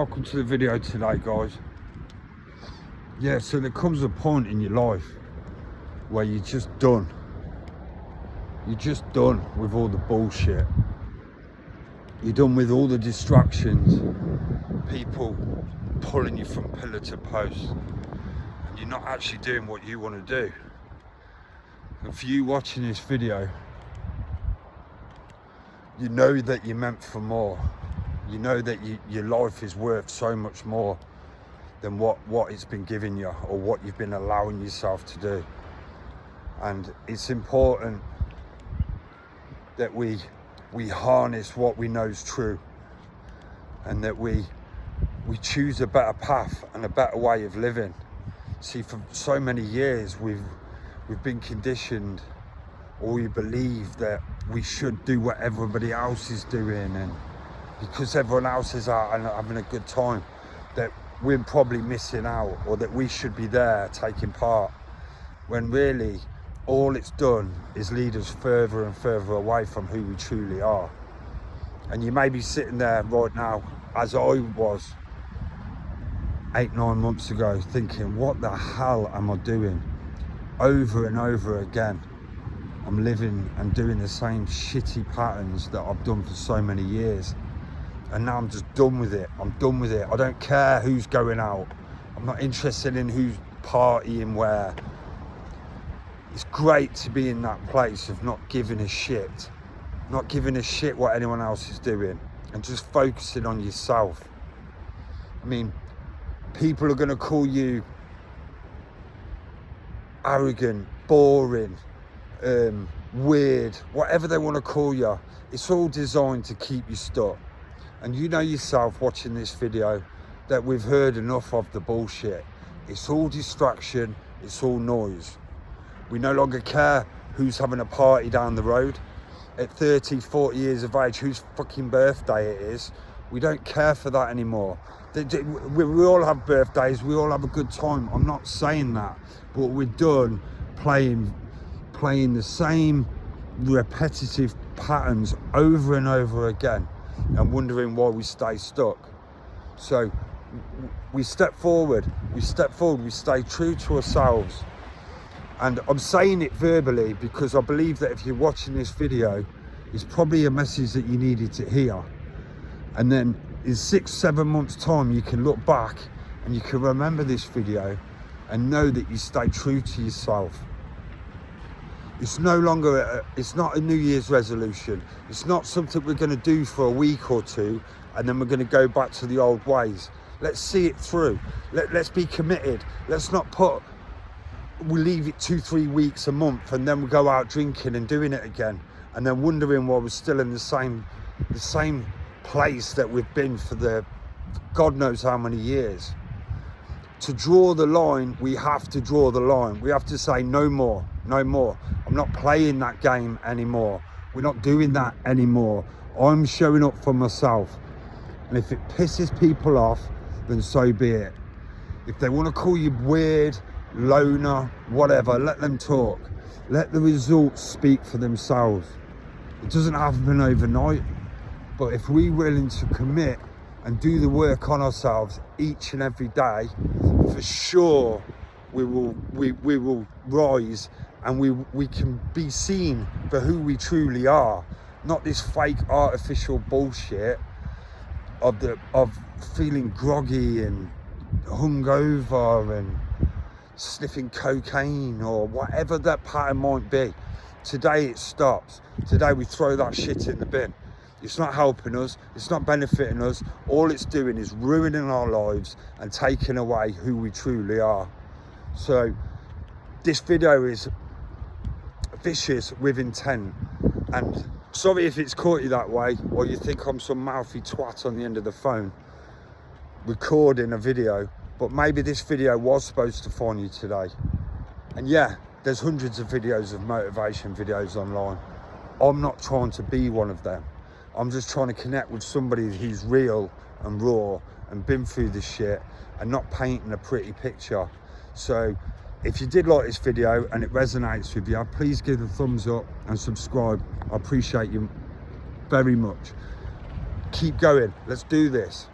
Welcome to the video today, guys. Yeah, so there comes a point in your life where you're just done. You're just done with all the bullshit. You're done with all the distractions, people pulling you from pillar to post, and you're not actually doing what you want to do. And for you watching this video, you know that you're meant for more. You know that your life is worth so much more than what it's been giving you or what you've been allowing yourself to do. And it's important that we harness what we know is true, and that we choose a better path and a better way of living. See, for so many years we've been conditioned, or we believe that we should do what everybody else is doing, and because everyone else is out and having a good time, that we're probably missing out, or that we should be there taking part, when really all it's done is lead us further and further away from who we truly are. And you may be sitting there right now, as I was 8-9 months ago, thinking, what the hell am I doing? Over and over again, I'm living and doing the same shitty patterns that I've done for so many years. And now I'm just done with it. I'm done with it. I don't care who's going out. I'm not interested in who's partying where. It's great to be in that place of not giving a shit. Not giving a shit what anyone else is doing, and just focusing on yourself. I mean, people are going to call you arrogant, boring, weird, whatever they want to call you. It's all designed to keep you stuck. And you know yourself watching this video that we've heard enough of the bullshit. It's all distraction, it's all noise. We no longer care who's having a party down the road at 30, 40 years of age, whose fucking birthday it is. We don't care for that anymore. We all have birthdays, we all have a good time. I'm not saying that, but we're done playing the same repetitive patterns over and over again, and wondering why we stay stuck. So we step forward, we stay true to ourselves. And I'm saying it verbally because I believe that if you're watching this video, it's probably a message that you needed to hear. And then in 6-7 months time, you can look back and you can remember this video and know that you stay true to yourself. It's no longer, it's not a New Year's resolution. It's not something we're going to do for a week or two and then we're going to go back to the old ways. Let's see it through. Let's be committed. Let's not we leave it 2-3 weeks, a month, and then we go out drinking and doing it again, and then wondering why we're still in the same place that we've been for God knows how many years. To draw the line, we have to draw the line. We have to say no more, no more. I'm not playing that game anymore. We're not doing that anymore. I'm showing up for myself. And if it pisses people off, then so be it. If they want to call you weird, loner, whatever, let them talk. Let the results speak for themselves. It doesn't happen overnight, but if we're willing to commit and do the work on ourselves each and every day, for sure we will rise, and we can be seen for who we truly are, not this fake artificial bullshit of feeling groggy and hungover and sniffing cocaine or whatever that pattern might be. Today it stops. Today we throw that shit in the bin. It's not helping us, it's not benefiting us. All it's doing is ruining our lives and taking away who we truly are. So this video is vicious with intent, and sorry if it's caught you that way, or you think I'm some mouthy twat on the end of the phone recording a video, but maybe this video was supposed to find you today. And yeah, there's hundreds of videos of motivation videos online. I'm not trying to be one of them. I'm just trying to connect with somebody who's real and raw and been through this shit and not painting a pretty picture. So if you did like this video and it resonates with you, please give it a thumbs up and subscribe. I appreciate you very much. Keep going. Let's do this.